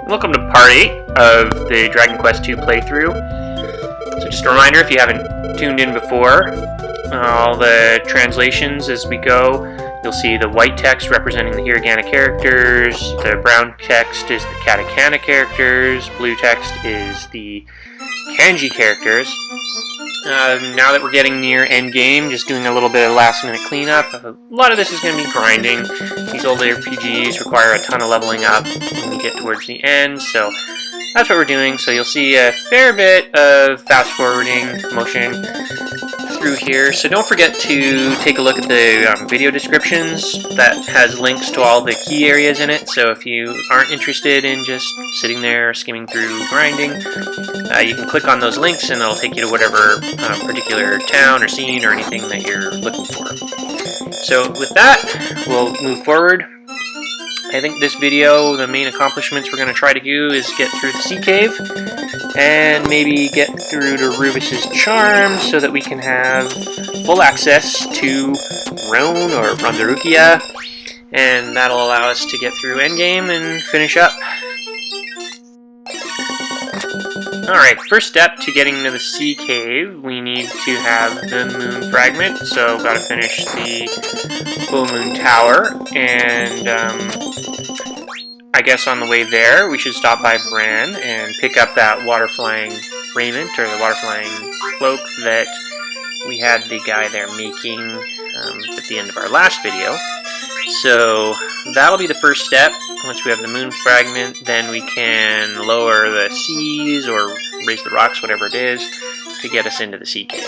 Welcome to part 8 of the Dragon Quest II playthrough. So just a reminder, if you haven't tuned in before, all the translations as we go, you'll see the white text representing the Hiragana characters, the brown text is the katakana characters, blue text is the kanji characters. Now that we're getting near endgame, just doing a little bit of last minute cleanup. A lot of this is going to be grinding. These old RPGs require a ton of leveling up when we get towards the end, so that's what we're doing. So you'll see a fair bit of fast forwarding motion through here. So don't forget to take a look at the video descriptions. That has links to all the key areas in it. So if you aren't interested in just sitting there skimming through grinding, you can click on those links and it'll take you to whatever particular town or scene or anything that you're looking for. So with that, we'll move forward. I think this video, the main accomplishments we're going to try to do is get through the sea cave and maybe get through to Rubiss' charm so that we can have full access to Rhone or Rondarukia, and that'll allow us to get through endgame and finish up. Alright, first step to getting to the sea cave, we need to have the moon fragment, so gotta finish the full moon tower, and I guess on the way there we should stop by Beran and pick up that water-flying raiment, or the water-flying cloak that we had the guy there making at the end of our last video. So that'll be the first step. Once we have the moon fragment, then we can lower the seas or raise the rocks, whatever it is, to get us into the sea cave.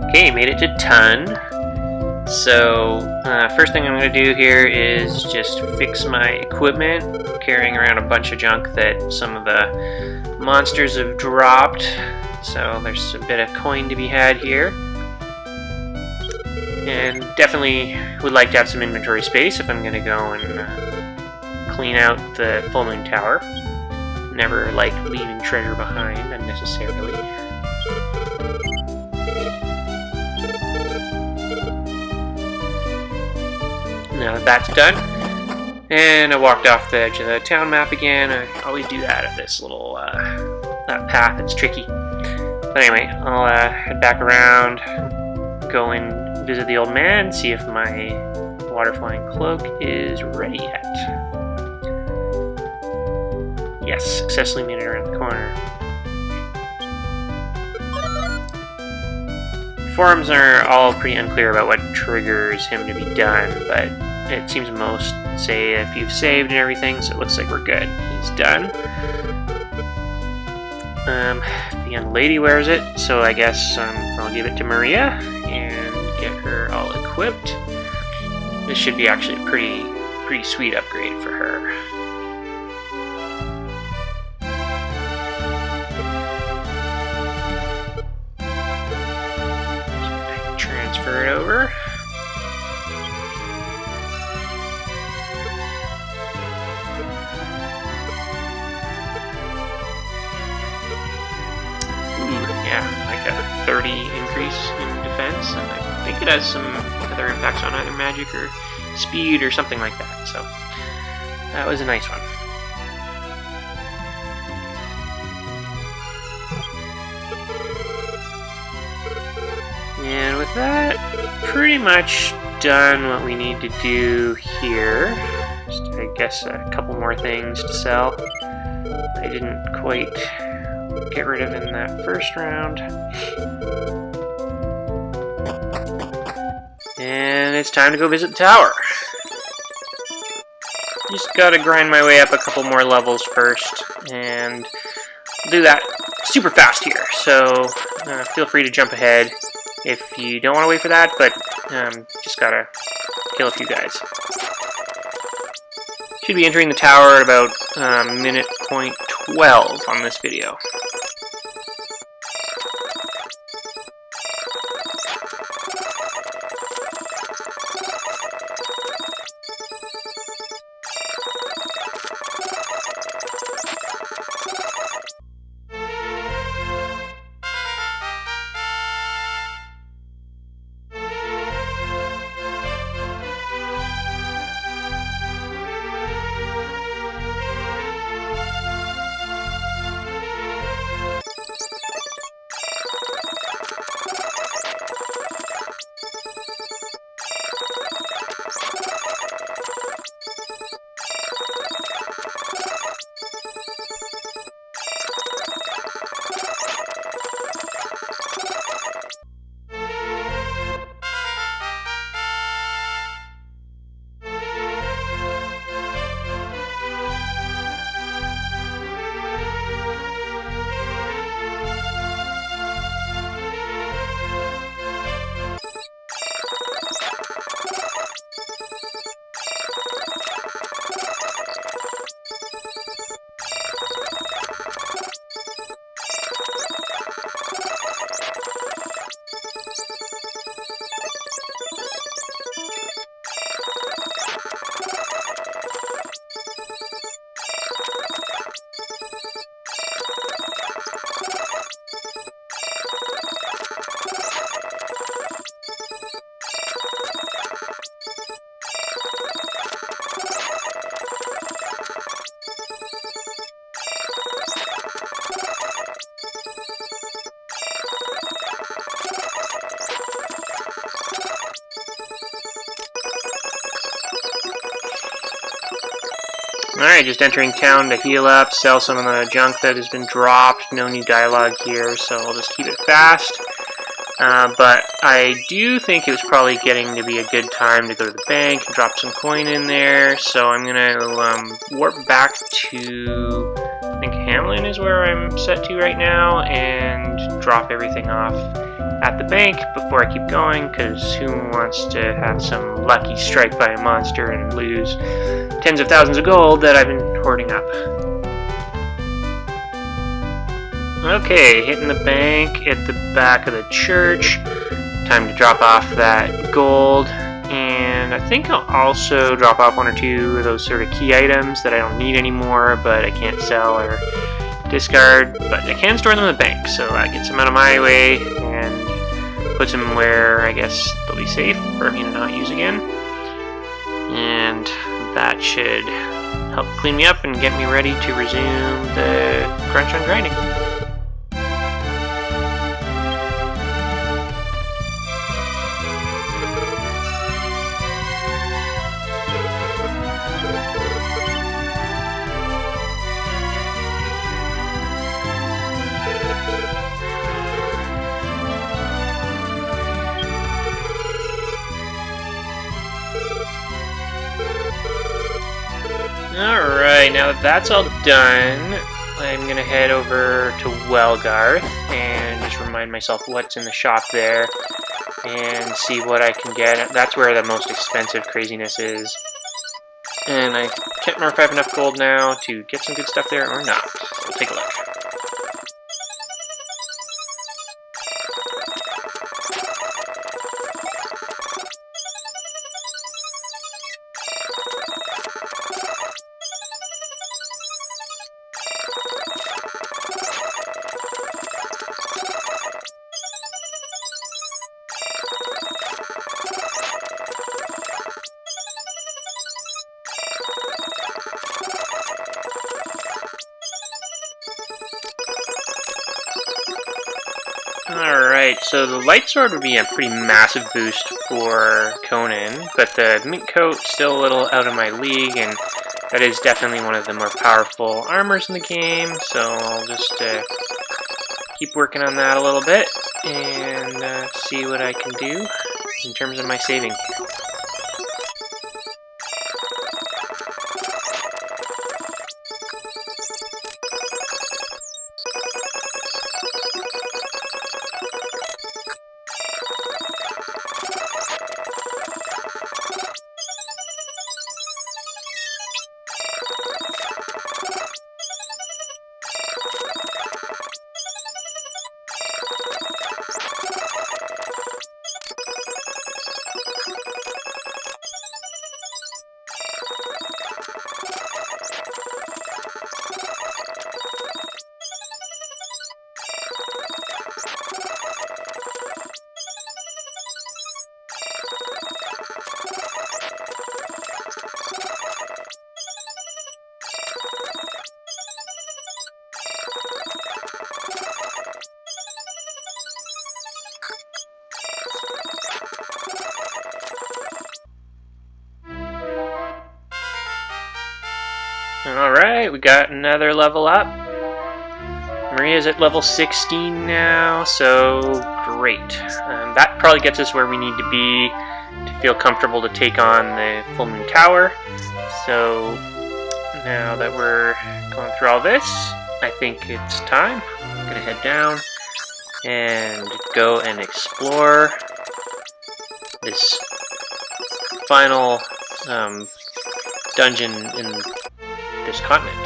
Okay, made it to Tuhn. So, first thing I'm going to do here is just fix my equipment, carrying around a bunch of junk that some of the monsters have dropped. So there's a bit of coin to be had here. And definitely would like to have some inventory space if I'm going to go and clean out the full moon tower. Never like leaving treasure behind unnecessarily. Now that that's done, and I walked off the edge of the town map again. I always do that at this little that path. It's tricky. But anyway, I'll head back around, go and visit the old man, see if my water-flying cloak is ready yet. Yes, successfully made it around the corner. Forums are all pretty unclear about what triggers him to be done, but it seems most say if you've saved and everything, so it looks like we're good. He's done. The young lady wears it, so I guess I'll give it to Maria and get her all equipped. This should be actually a pretty sweet upgrade for her. Transfer it over. Yeah, like a 30 increase in defense, and I think it has some other impacts on either magic or speed or something like that, so that was a nice one. And with that, pretty much done what we need to do here. Just, I guess, a couple more things to sell. I didn't quite get rid of in that first round. And it's time to go visit the tower. Just gotta grind my way up a couple more levels first, and do that super fast here. So feel free to jump ahead if you don't want to wait for that, but just gotta kill a few guys. Should be entering the tower at about minute point 12 on this video. Alright, just entering town to heal up, sell some of the junk that has been dropped. No new dialogue here, so I'll just keep it fast. But I do think it was probably getting to be a good time to go to the bank and drop some coin in there. So I'm going to warp back to, I think Hamlin is where I'm set to right now, and drop everything off at the bank before I keep going, because who wants to have some lucky strike by a monster and lose tens of thousands of gold that I've been hoarding up. Okay, hitting the bank at the back of the church. Time to drop off that gold, and I think I'll also drop off one or two of those sort of key items that I don't need anymore, but I can't sell or discard, but I can store them in the bank, so that gets them out of my way and puts them where I guess they'll be safe for me to not use again. And that should help clean me up and get me ready to resume the crunch on grinding. Alright, now that that's all done, I'm going to head over to Welgarth and just remind myself what's in the shop there and see what I can get. That's where the most expensive craziness is. And I can't remember if I have enough gold now to get some good stuff there or not. So we'll take a look. Alright, so the light sword would be a pretty massive boost for Conan, but the mint coat still a little out of my league, and that is definitely one of the more powerful armors in the game, so I'll just keep working on that a little bit and see what I can do. in terms of my saving. Alright, we got another level up. Maria's at level 16 now, so great. That probably gets us where we need to be to feel comfortable to take on the Full Moon Tower. So now that we're going through all this, I think it's time. I'm gonna head down and go and explore this final dungeon in this continent.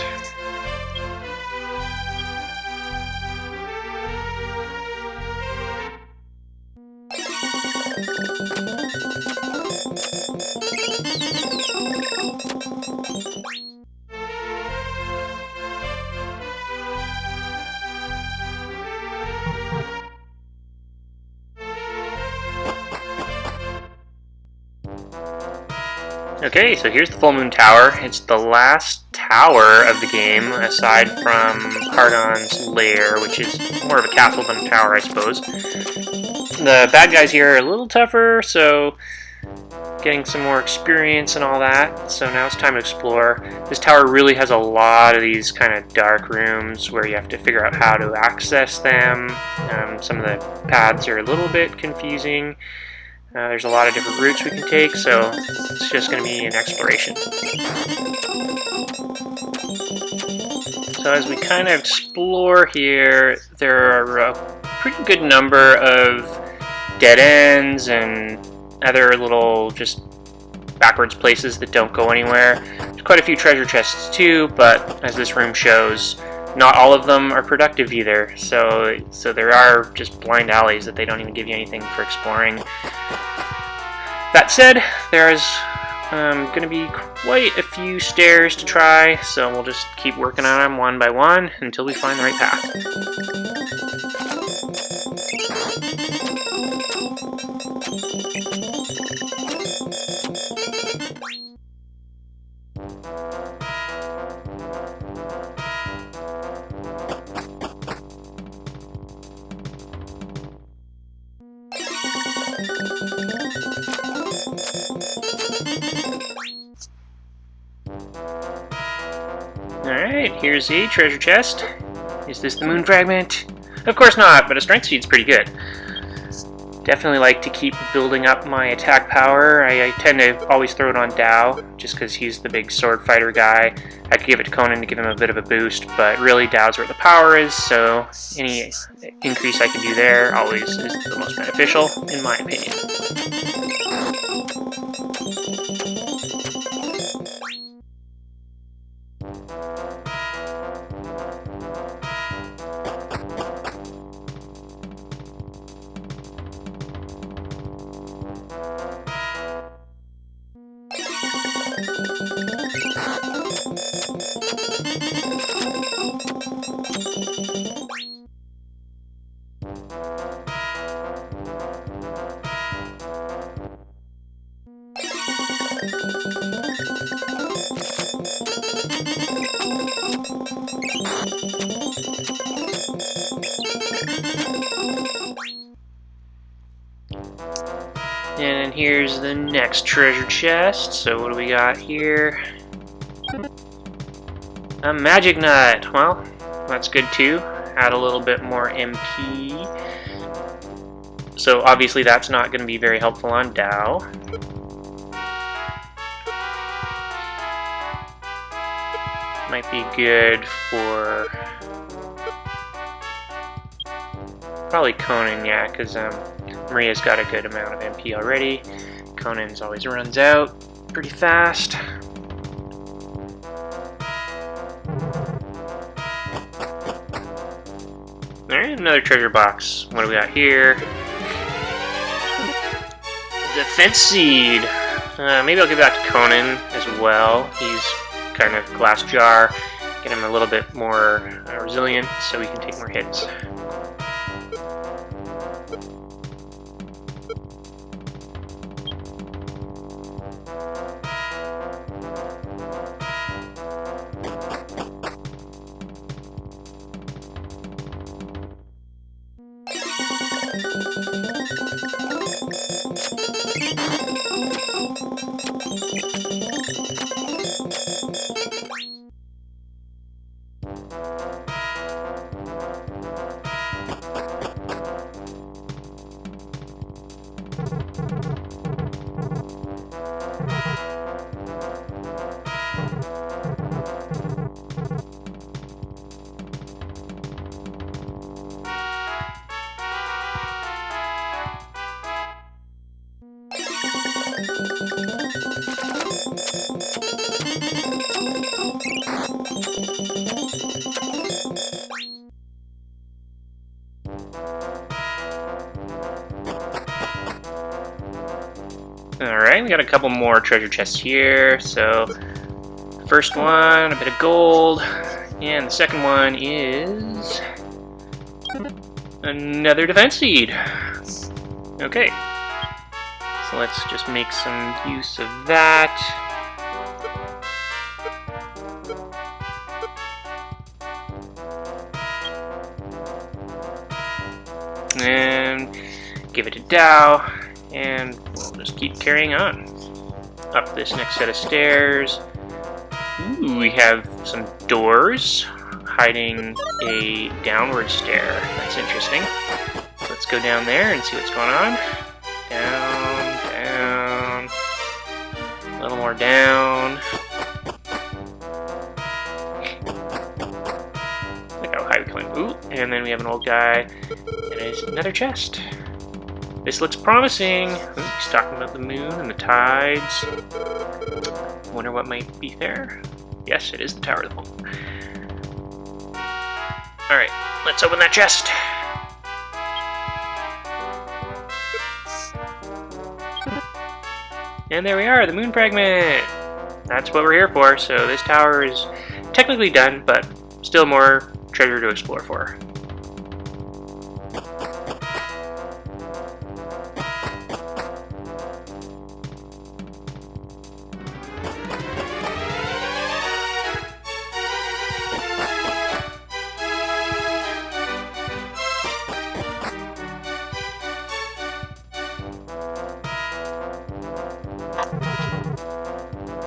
Okay, so here's the Full Moon Tower. It's the last tower of the game, aside from Cardon's lair, which is more of a castle than a tower, I suppose. The bad guys here are a little tougher, so getting some more experience and all that. So now it's time to explore. This tower really has a lot of these kind of dark rooms where you have to figure out how to access them. Some of the paths are a little bit confusing. There's a lot of different routes we can take, so it's just going to be an exploration. So as we kind of explore here, there are a pretty good number of dead ends and other little just backwards places that don't go anywhere. There's quite a few treasure chests too, but as this room shows, not all of them are productive either. So there are just blind alleys that they don't even give you anything for exploring. That said, there's going to be quite a few stairs to try, so we'll just keep working on them one by one until we find the right path. Alright, here's a treasure chest. Is this the moon fragment? Of course not, but a strength seed's pretty good. Definitely like to keep building up my attack power. I tend to always throw it on Dao, just because he's the big sword fighter guy. I could give it to Conan to give him a bit of a boost, but really Dao's where the power is, so any increase I can do there always is the most beneficial, in my opinion. And here's the next treasure chest. So what do we got here? A magic nut. Well, that's good too. Add a little bit more MP. So obviously that's not going to be very helpful on Dao. Might be good for probably Conan, yeah, because Maria's got a good amount of MP already. Conan's always runs out pretty fast. Alright, another treasure box. What do we got here? Defense seed. Maybe I'll give that to Conan as well. He's kind of glass jar. Get him a little bit more resilient so he can take more hits. Alright, we got a couple more treasure chests here. So, first one, a bit of gold. And the second one is another defense seed. Okay. So let's just make some use of that. And give it to Dao. And we'll just keep carrying on. Up this next set of stairs. Ooh, we have some doors hiding a downward stair. That's interesting. Let's go down there and see what's going on. Down, down. A little more down. Look how high we climb. Ooh, and then we have an old guy. And there's another chest. This looks promising. Ooh, he's talking about the moon and the tides. Wonder what might be there. Yes, it is the Tower of the Moon. Alright, let's open that chest. And there we are, the moon fragment. That's what we're here for. So this tower is technically done, but still more treasure to explore for.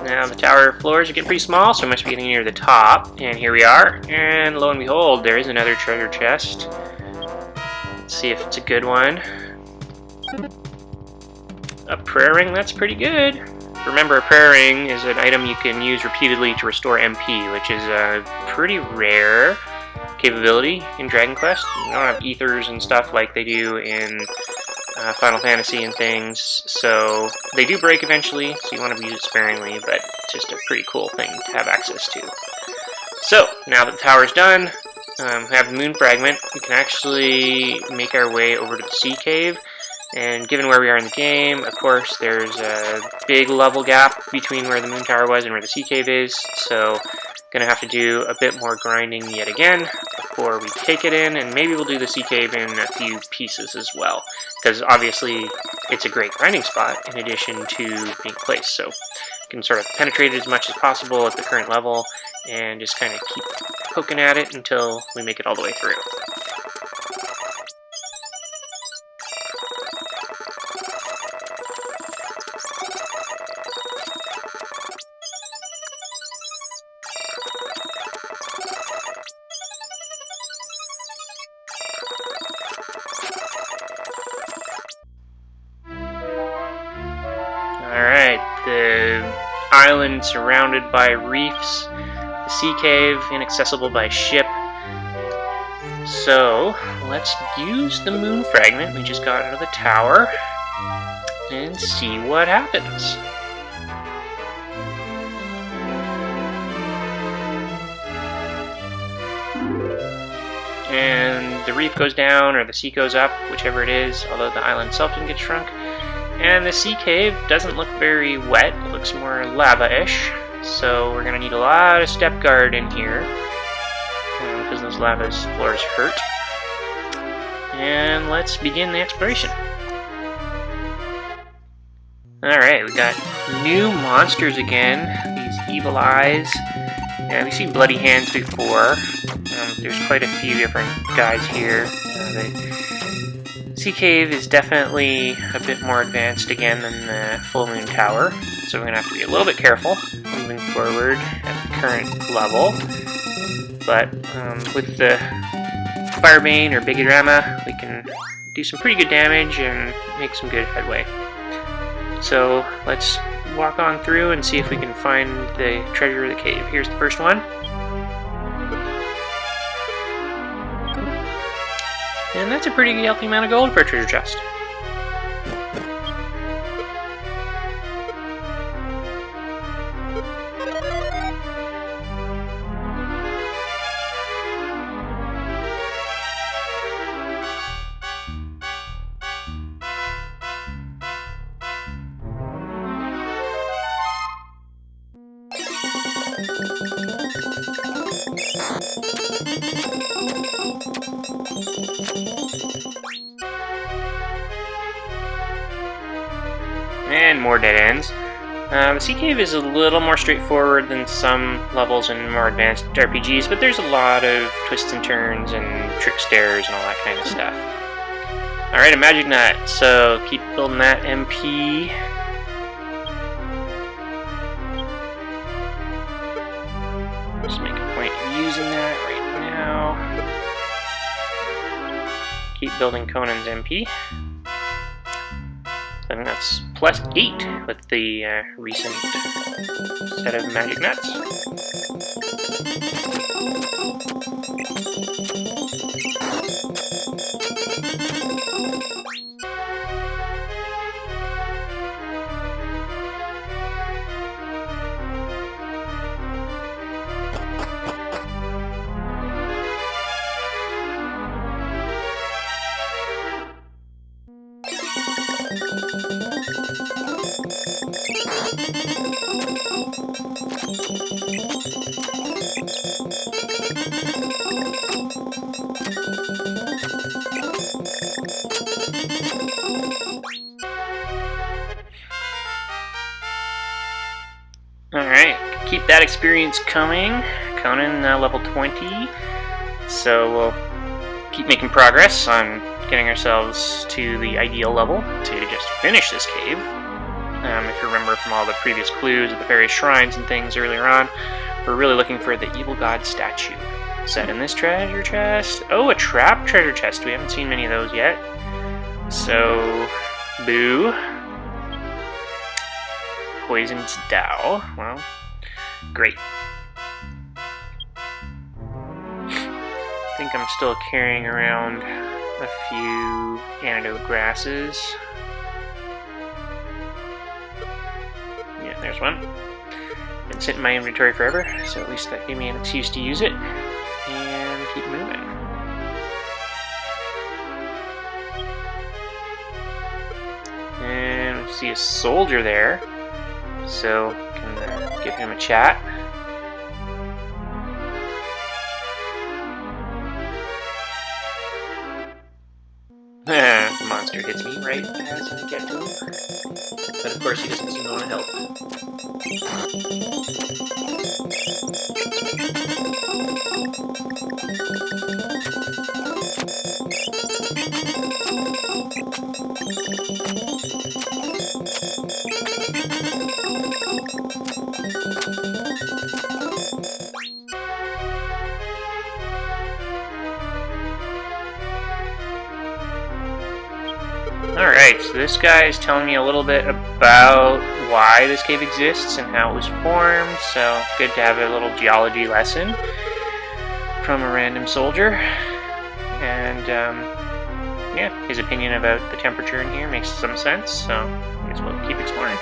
Now the tower floors are getting pretty small, so I must be getting near the top. And here we are. And lo and behold, there is another treasure chest. Let's see if it's a good one. A prayer ring, that's pretty good. Remember, a prayer ring is an item you can use repeatedly to restore MP, which is a pretty rare capability in Dragon Quest. You don't have ethers and stuff like they do in Final Fantasy and things, so they do break eventually, so you want to use it sparingly, but it's just a pretty cool thing to have access to. So, now that the tower's done, we have the moon fragment, we can actually make our way over to the sea cave, and given where we are in the game, of course, there's a big level gap between where the moon tower was and where the sea cave is, so gonna have to do a bit more grinding yet again before we take it in, and maybe we'll do the sea cave in a few pieces as well, because obviously it's a great grinding spot in addition to being a place, so you can sort of penetrate it as much as possible at the current level and just kind of keep poking at it until we make it all the way through. island surrounded by reefs, the sea cave inaccessible by ship. So let's use the moon fragment we just got out of the tower and see what happens. And the reef goes down, or the sea goes up, whichever it is, although the island itself didn't get shrunk. And the sea cave doesn't look very wet, it looks more lava-ish, so we're going to need a lot of step guard in here, because those lava floors hurt. And let's begin the exploration. Alright, we got new monsters again, these evil eyes. Yeah, we've seen bloody hands before. There's quite a few different guys here. The sea cave is definitely a bit more advanced again than the full moon tower, so we're going to have to be a little bit careful moving forward at the current level. But with the Firebane or Bigodrama, we can do some pretty good damage and make some good headway. So let's walk on through and see if we can find the treasure of the cave. Here's the first one. And that's a pretty healthy amount of gold for a treasure chest. And more dead ends. The Sea Cave is a little more straightforward than some levels in more advanced RPGs, but there's a lot of twists and turns and trick stairs and all that kind of stuff. Alright, a magic nut, so keep building that MP. Just make a point of using that right now. Keep building Conan's MP. I think that's +8 with the recent set of magic nuts. Alright, keep that experience coming. Conan level 20. So we'll keep making progress on getting ourselves to the ideal level to just finish this cave. If you remember from all the previous clues of the various shrines and things earlier on, we're really looking for the evil god statue. Set in this treasure chest. Oh, a trap treasure chest. We haven't seen many of those yet. So, boo. Poison's Dow. Well, great. I think I'm still carrying around a few antidote grasses. Yeah, there's one. Been sitting in my inventory forever, so at least that gave me an excuse to use it. And keep moving. And we see a soldier there, so can give him a chat. The monster hits me right as I get to him. But of course he doesn't seem to want to help. Alright, So this guy is telling me a little bit about why this cave exists and how it was formed, so good to have a little geology lesson from a random soldier. And yeah, his opinion about the temperature in here makes some sense, so I guess we'll keep exploring.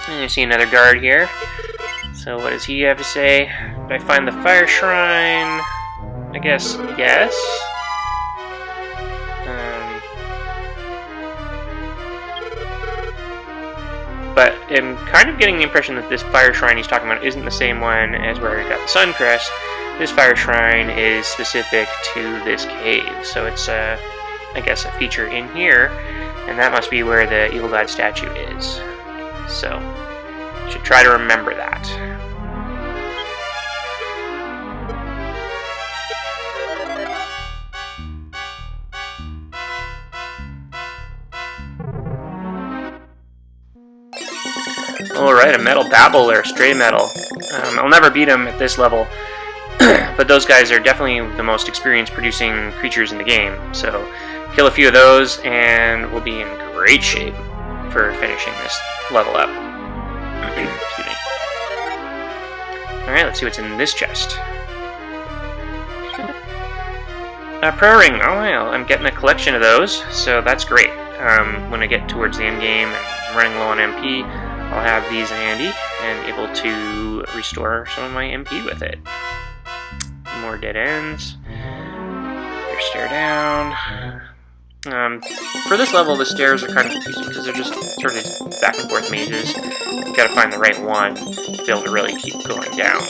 And you see another guard here. So what does he have to say? Did I find the fire shrine? I guess yes. But I'm kind of getting the impression that this fire shrine he's talking about isn't the same one as where we got the Sun Crest. This fire shrine is specific to this cave, so it's I guess a feature in here, and that must be where the Evil God statue is. So, should try to remember that. Alright, a metal babble or stray metal. I'll never beat him at this level, but those guys are definitely the most experienced producing creatures in the game, so kill a few of those and we'll be in great shape for finishing this level up. Excuse me. Alright, let's see what's in this chest. A prayer ring. Oh well, I'm getting a collection of those, so that's great. When I get towards the end game and I'm running low on MP, I'll have these handy and able to restore some of my MP with it. More dead ends. There's stair down. For this level, the stairs are kind of confusing because they're just sort of back and forth mazes. You've got to find the right one to be able to really keep going down.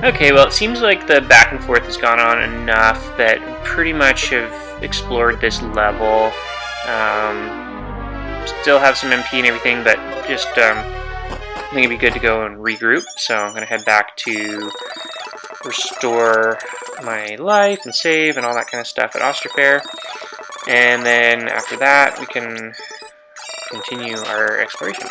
Okay, well, it seems like the back and forth has gone on enough that pretty much have explored this level. Still have some MP and everything, but just I think it'd be good to go and regroup. So I'm going to head back to restore my life and save and all that kind of stuff at Osterfair. And then after that, we can continue our exploration.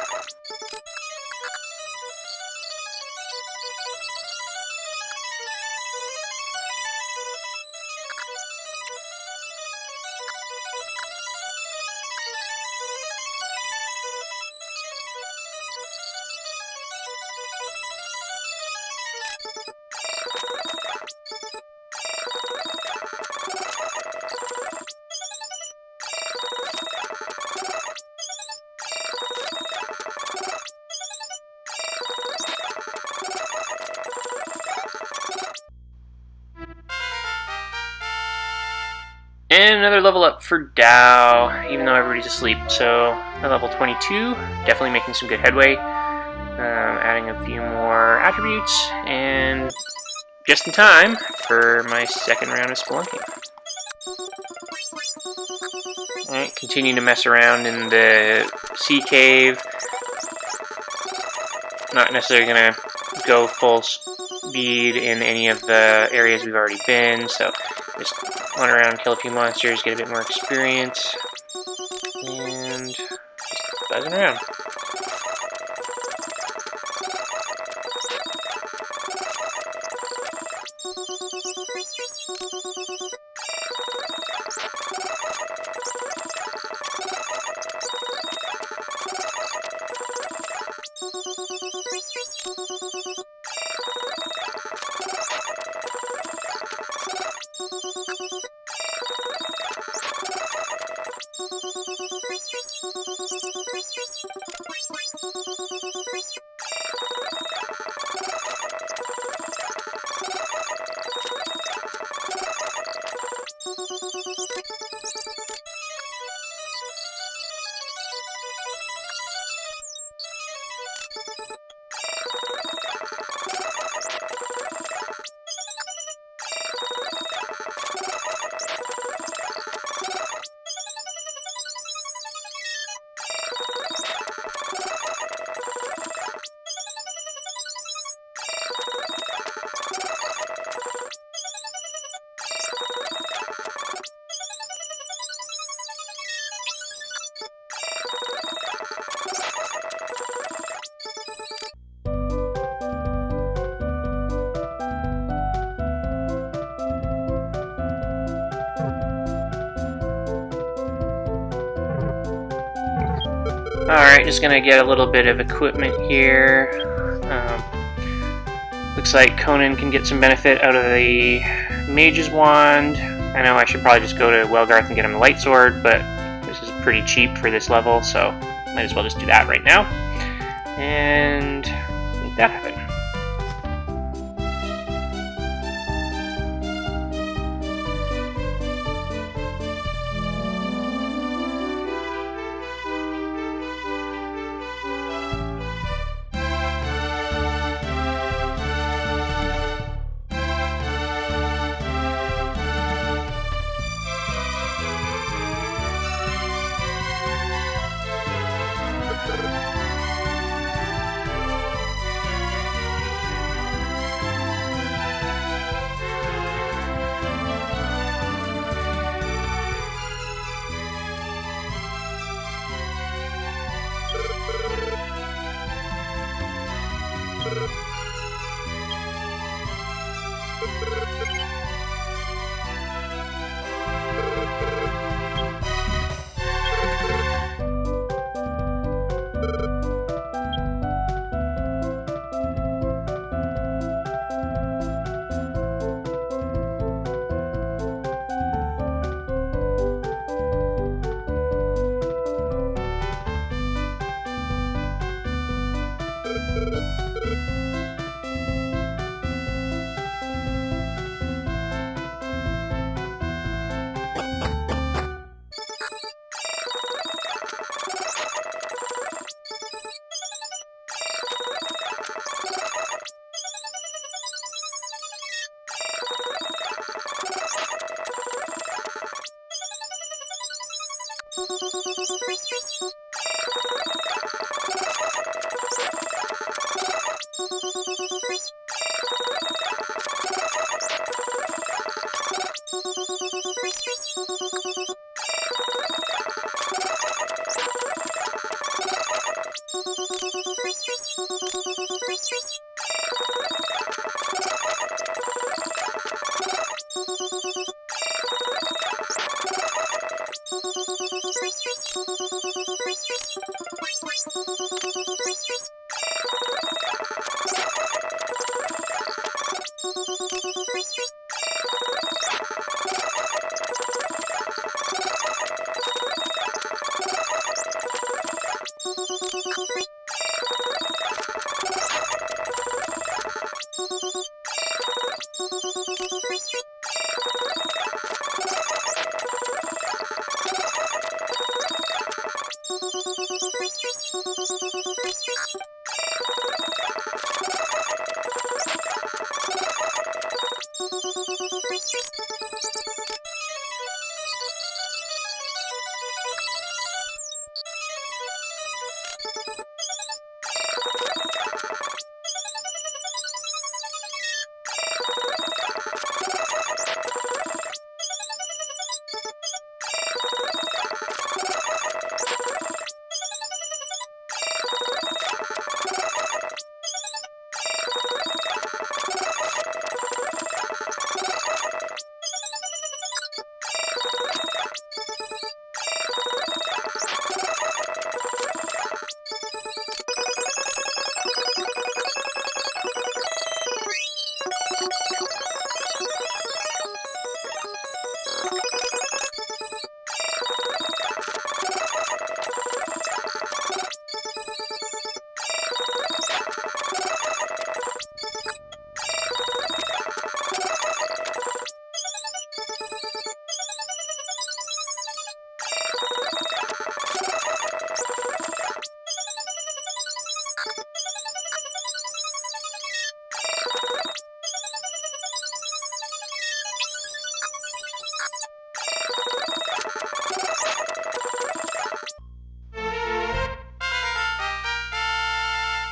And another level up for Dow, even though everybody's asleep. So, at level 22, definitely making some good headway. Adding a few more attributes, and just in time for my second round of spelunking. continue to mess around in the sea cave. Not necessarily going to go full speed in any of the areas we've already been, so just run around, kill a few monsters, get a bit more experience, and just buzzing around. Alright, just gonna get a little bit of equipment here. Looks like Conan can get some benefit out of the Mage's Wand. I know I should probably just go to Welgarth and get him the Light Sword, but this is pretty cheap for this level, so might as well just do that right now. And make that happen.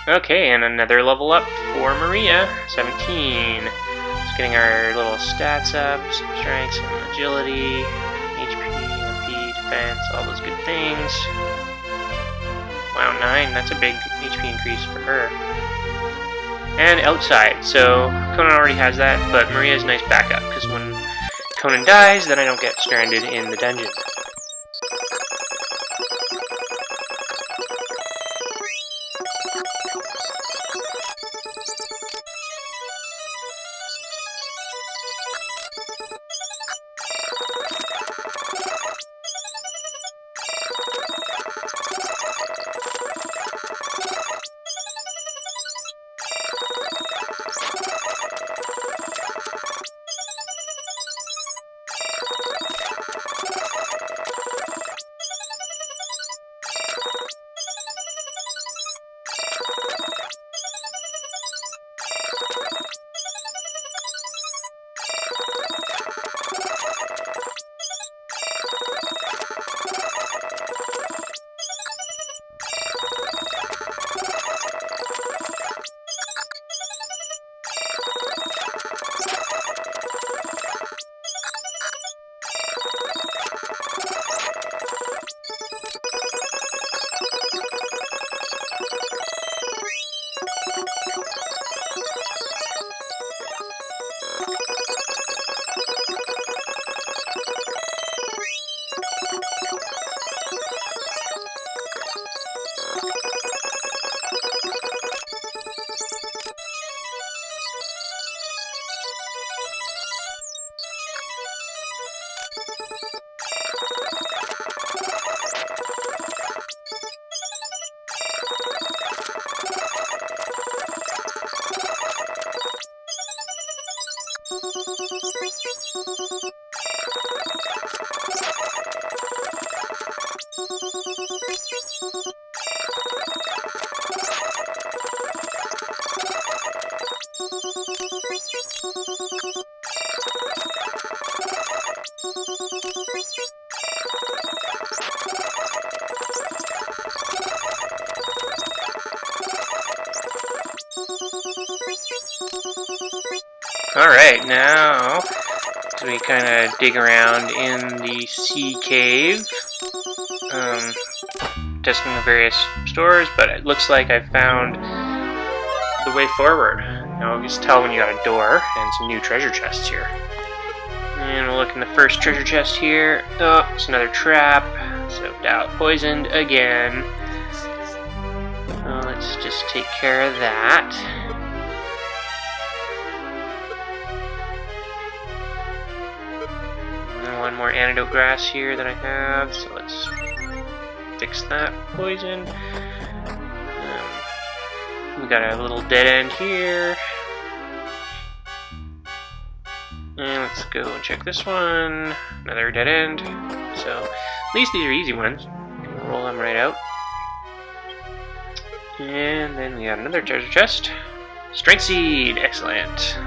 Okay, and another level up for Maria, 17. Just getting our little stats up, some strength, some agility, HP, MP, defense, all those good things. Wow, 9, that's a big HP increase for her. And outside, so Conan already has that, but Maria's nice backup, because when Conan dies, then I don't get stranded in the dungeon. Alright, now as we kind of dig around in the sea cave, testing the various stores, but it looks like I found the way forward. Now you just tell when you got a door and some new treasure chests here. And we'll look in the first treasure chest here. Oh, it's another trap. Soaked out, poisoned again. Let's just take care of that. One more antidote grass here that I have, so let's fix that poison. We got a little dead end here. And let's go and check this one. Another dead end. So at least these are easy ones. Roll them right out. And then we got another treasure chest. Strength seed, excellent.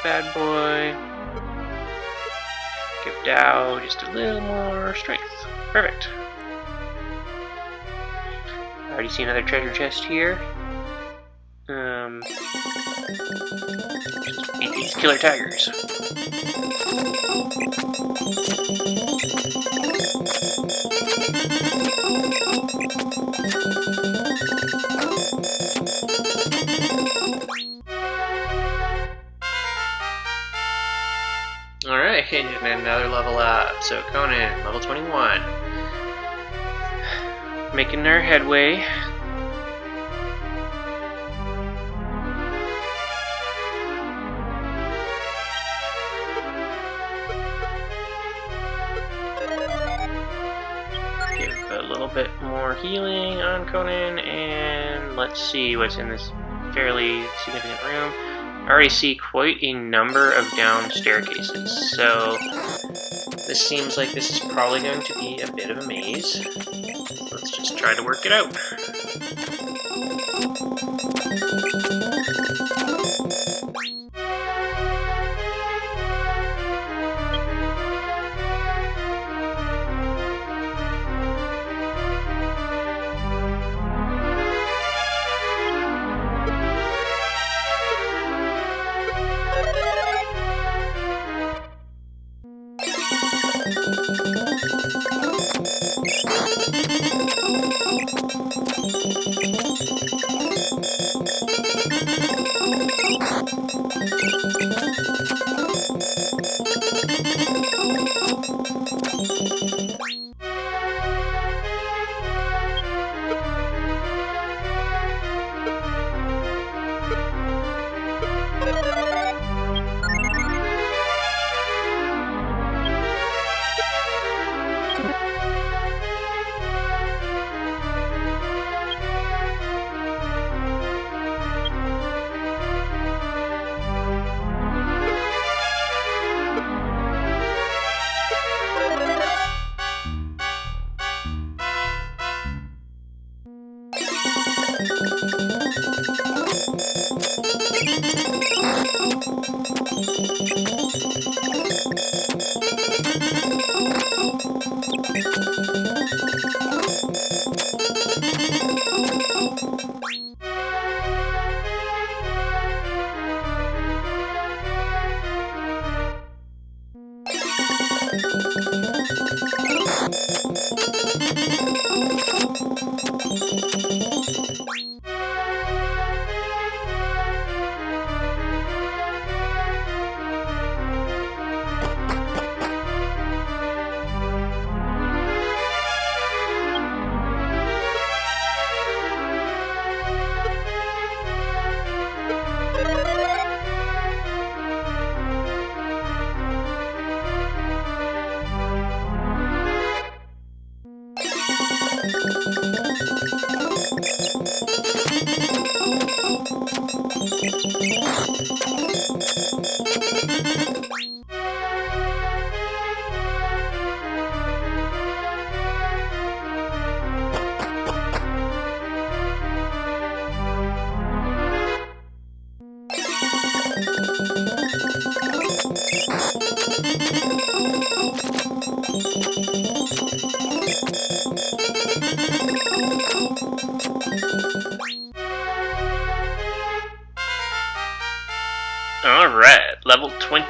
Bad boy. Give Dow just a little more strength. Perfect. Already see another treasure chest here. Just beat these killer tigers. Alright, and another level up. So Conan, level 21. Making our headway. Give a little bit more healing on Conan, and let's see what's in this fairly significant room. I already see quite a number of down staircases, so this seems like this is probably going to be a bit of a maze. Let's just try to work it out.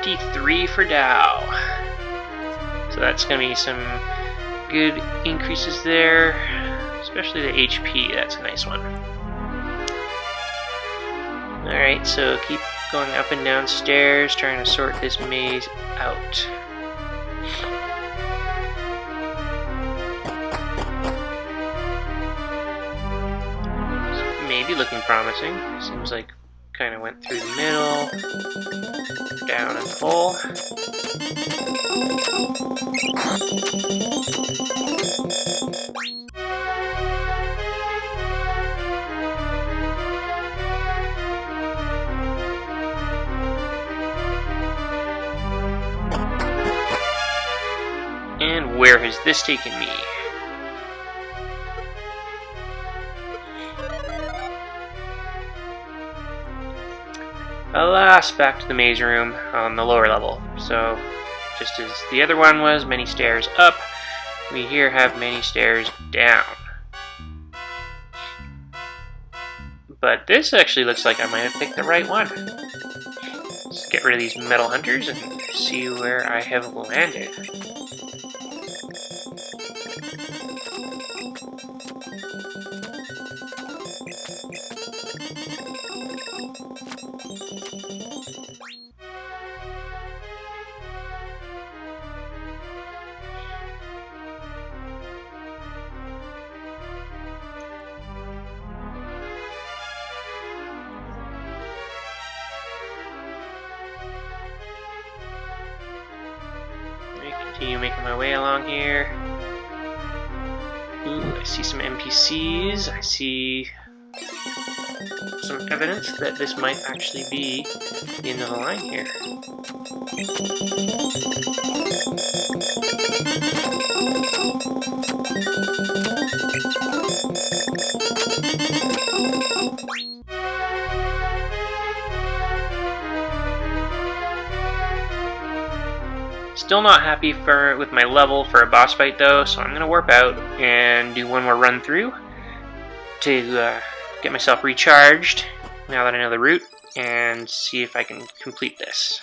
53 for Dow. So that's going to be some good increases there, especially the HP. That's a nice one. Alright, so keep going up and down stairs, trying to sort this maze out. Maybe looking promising. Seems like kind of went through the middle, down and full. And where has this taken me? Alas, back to the maze room on the lower level. So, just as the other one was many stairs up, we here have many stairs down. But this actually looks like I might have picked the right one. Let's get rid of these metal hunters and see where I have landed. Continue making my way along here. Ooh, I see some NPCs. I see some evidence that this might actually be the end of the line here. Still not happy with my level for a boss fight though, so I'm going to warp out and do one more run through to get myself recharged now that I know the route, and see if I can complete this.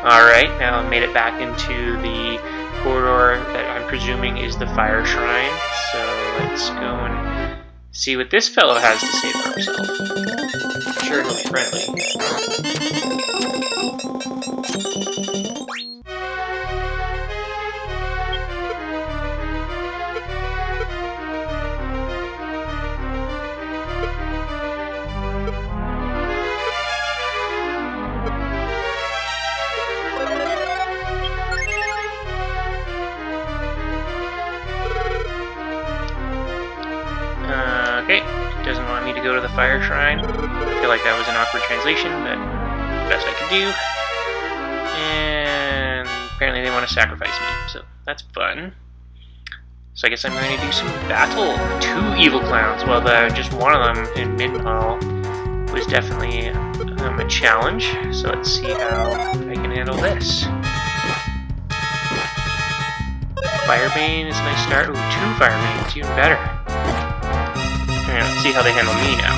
Alright, now I made it back into the corridor that I'm presuming is the fire shrine. So let's go and see what this fellow has to say for himself. I'm sure he'll be friendly. Okay, doesn't want me to go to the fire shrine. I feel like that was an awkward translation, but best I could do. And apparently they want to sacrifice me, so that's fun. So I guess I'm going to do some battle with two evil clowns. Well, just one of them in mid-hall was definitely a challenge. So let's see how I can handle this. Firebane is a nice start. Ooh, two Firebanes, even better. Alright, let's see how they handle me now.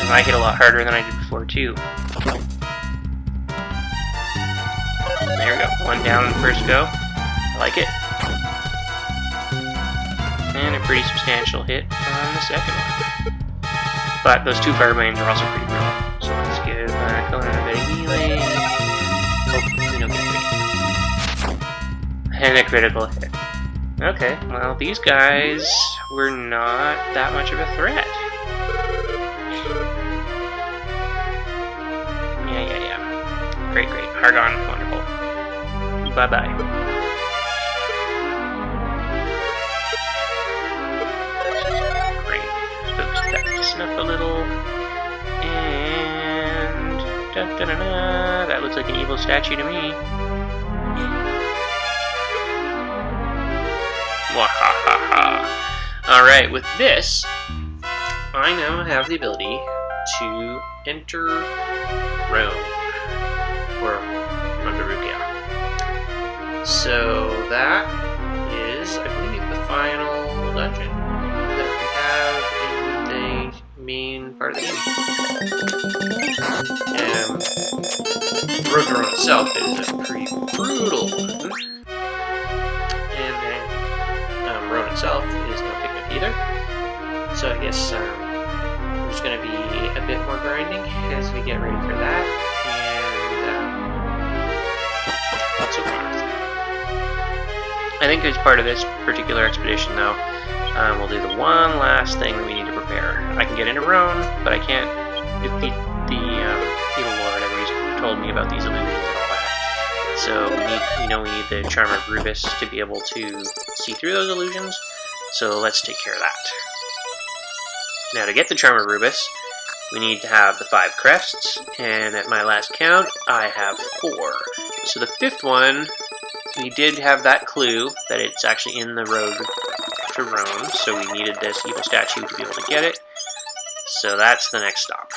And I hit a lot harder than I did before, too. One down in the first go. I like it. And a pretty substantial hit on the second one. But those 2 fire beams are also pretty brutal. So let's give Conan a bit of healing. Oh, we don't get a and a critical hit. Okay, well, these guys were not that much of a threat. Yeah. Great. Argon, wonderful. Bye-bye. Great. Boost back to snuff a little. And... da-da-da-da. That looks like an evil statue to me. Wahahaha. Alright, with this, I now have the ability to enter Rhone. Or Rubiss. So that is, I believe, the final dungeon that we have in the main part of the game. The road to Rhone itself is a pretty brutal one. And then Rhone itself is no picnic either. So I guess there's going to be a bit more grinding as we get ready for that. So far. I think as part of this particular expedition, though, we'll do the one last thing that we need to prepare. I can get into Rhone, but I can't defeat the evil lord. Everybody's told me about these illusions and all that. So we need the charm of Rubiss to be able to see through those illusions. So let's take care of that. Now, to get the charm of Rubiss, we need to have the 5 crests, and at my last count, I have 4. So the 5th one, we did have that clue that it's actually in the road to Rhone, so we needed this evil statue to be able to get it. So that's the next stop.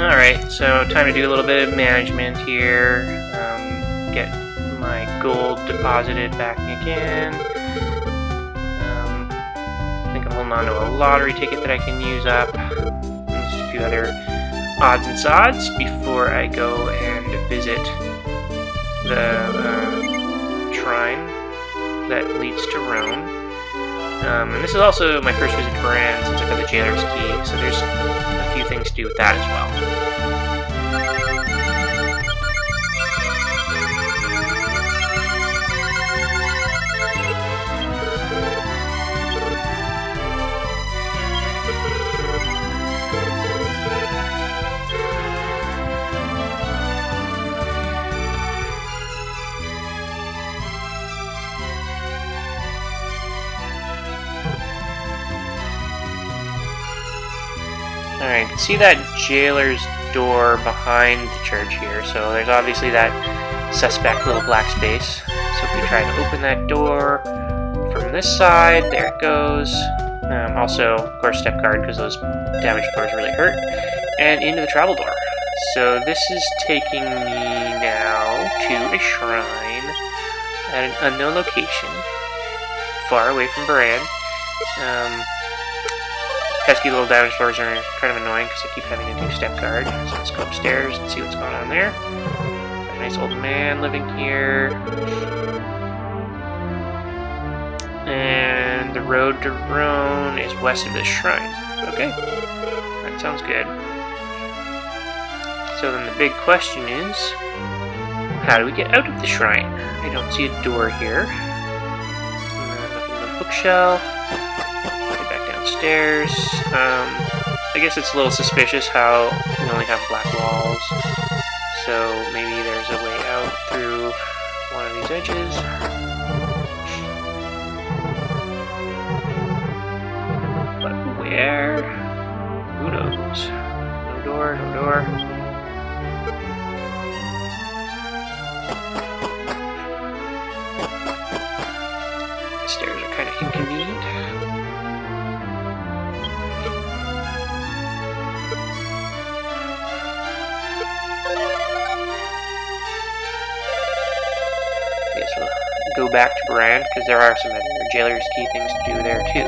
Alright, so time to do a little bit of management here. Get my gold deposited back again. I think I'm holding on to a lottery ticket that I can use up. And just a few other odds and sods before I go and visit the shrine that leads to Rhone. And this is also my first visit to Beran since I got the Jailer's Key, so there's a few things to do with that as well. Alright, you can see that jailer's door behind the church here, so there's obviously that suspect little black space. So if we try to open that door from this side, there it goes. Also, of course, step guard because those damaged doors really hurt. And into the travel door. So this is taking me now to a shrine at an unknown location, far away from Beran. Pesky little damage doors are kind of annoying because I keep having to do step guard. So let's go upstairs and see what's going on there. Got a nice old man living here. And the road to Rhone is west of this shrine. Okay, that sounds good. So then the big question is, how do we get out of the shrine? I don't see a door here. Nothing in the bookshelf. Stairs. I guess it's a little suspicious how we only have black walls. So maybe there's a way out through one of these edges. But where? Who knows? No door, no door. The stairs are kind of inconvenient. Go back to Beran, because there are some other jailer's key things to do there too.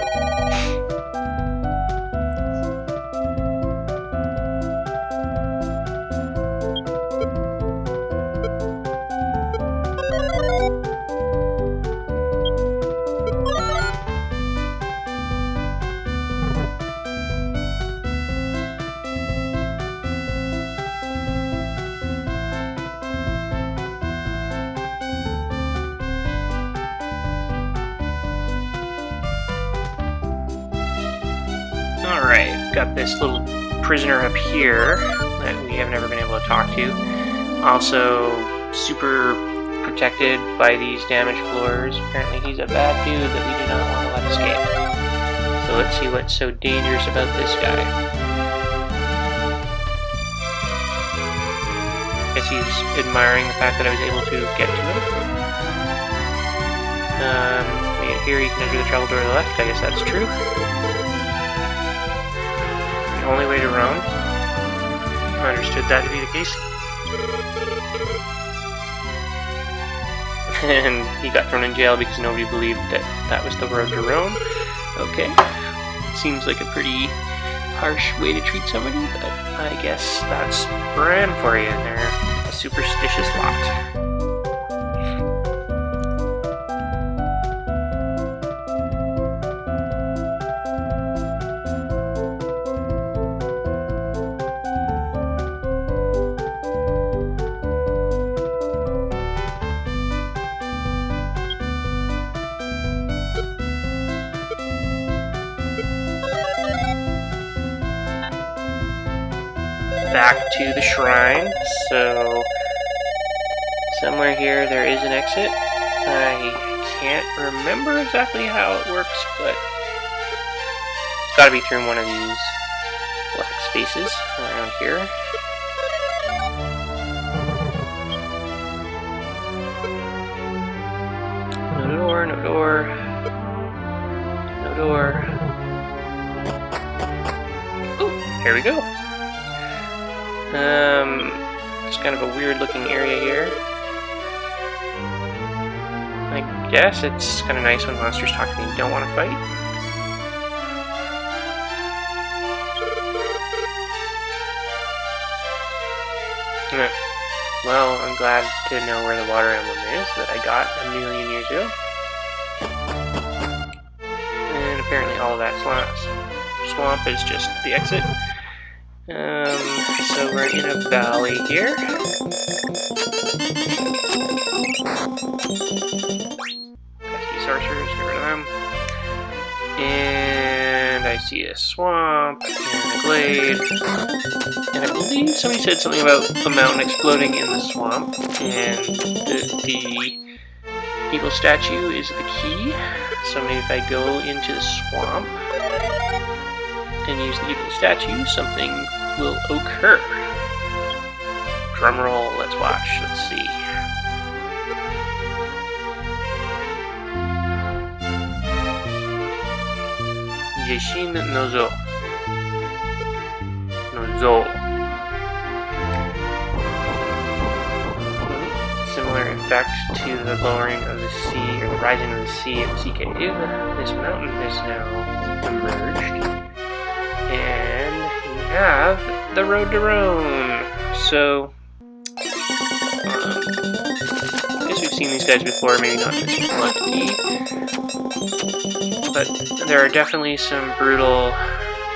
Alright, got this little prisoner up here that we have never been able to talk to. Also, super protected by these damaged floors. Apparently he's a bad dude that we do not want to let escape. So let's see what's so dangerous about this guy. Guess he's admiring the fact that I was able to get to him. Here you can enter the travel door to the left. I guess that's true. Only way to Rhone. I understood that to be the case. And he got thrown in jail because nobody believed that that was the road to Rhone. Okay. Seems like a pretty harsh way to treat somebody, but I guess that's Beran for you. They're a superstitious lot. Back to the shrine, so somewhere here there is an exit. I can't remember exactly how it works, but it's got to be through one of these black spaces around here. No door, no door, no door. Ooh, here we go. It's kind of a weird looking area here. I guess it's kind of nice when monsters talk to me and don't want to fight. Well, I'm glad to know where the water emblem is that I got a million years ago. And apparently all of that swamp is just the exit. So we're in a valley here. Pesky sorcerers, get rid of them. And I see a swamp and a glade. And I believe somebody said something about a mountain exploding in the swamp. And the evil statue is the key. So maybe if I go into the swamp and use the evil statue, something will occur. Drumroll, let's watch, let's see. Jeshin Nozo. Similar effect to the lowering of the sea, or the rising of the sea at Sea Cave. This mountain is now emerged. And we have the road to Rhone. So, I guess we've seen these guys before, maybe not in this quantity. But there are definitely some brutal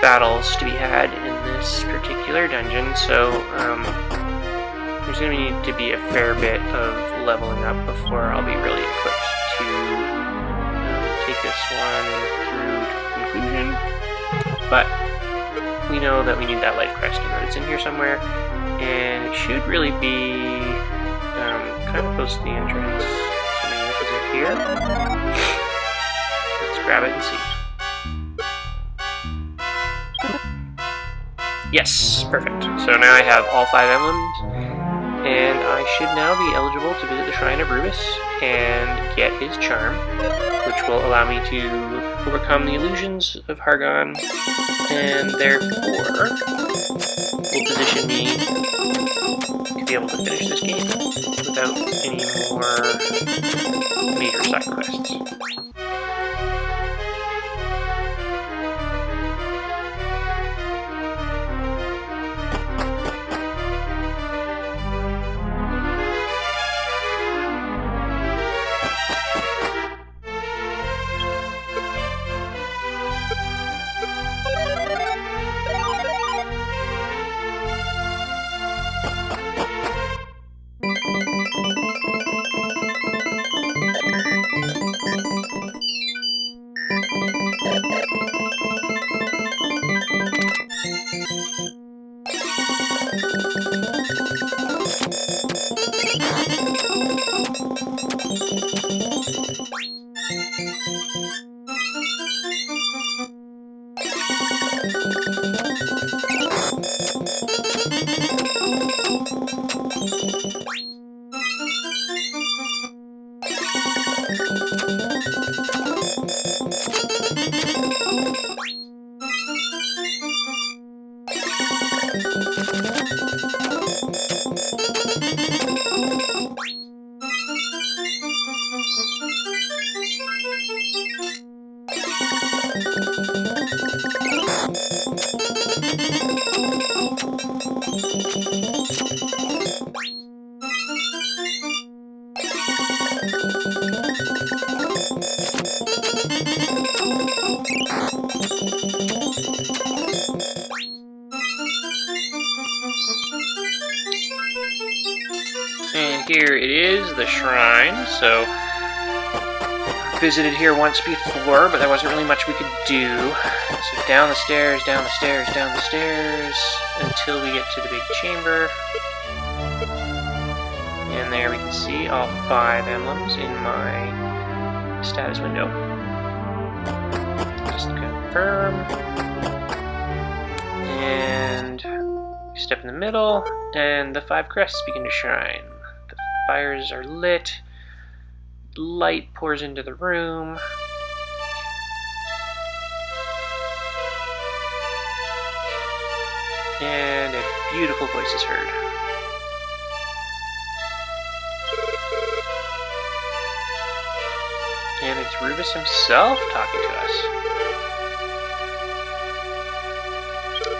battles to be had in this particular dungeon, so there's going to need to be a fair bit of leveling up before I'll be really equipped to take this one through to conclusion. But we know that we need that life crest, and that it's in here somewhere. And it should really be kind of close to the entrance. So maybe this is it here. Let's grab it and see. Yes, perfect. So now I have all 5 emblems, and I should now be eligible to visit the Shrine of Rubiss and get his charm, which will allow me to overcome the illusions of Hargon, and therefore will position me to be able to finish this game without any more major side quests. And here it is, the shrine. So, visited here once before, but there wasn't really much we could do. So down the stairs, down the stairs, down the stairs, until we get to the big chamber. And there we can see all 5 emblems in my status window. Just confirm. And we step in the middle, and the 5 crests begin to shine. The fires are lit. Light pours into the room. And a beautiful voice is heard. And it's Rubiss himself talking to us.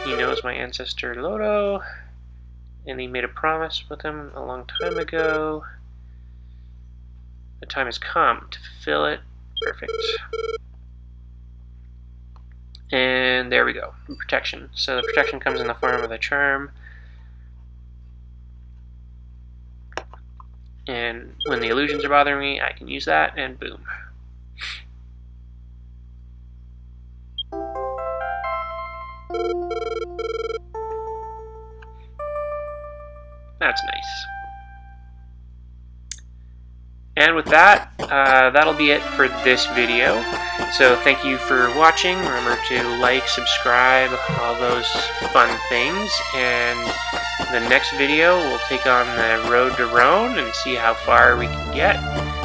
He knows my ancestor Lodo, and he made a promise with him a long time ago. The time has come to fulfill it. Perfect. And there we go. Protection. So the protection comes in the form of a charm. And when the illusions are bothering me, I can use that, and boom. That's nice. And with that, that'll be it for this video. So thank you for watching. Remember to like, subscribe, all those fun things. And the next video, we'll take on the road to Rhone and see how far we can get.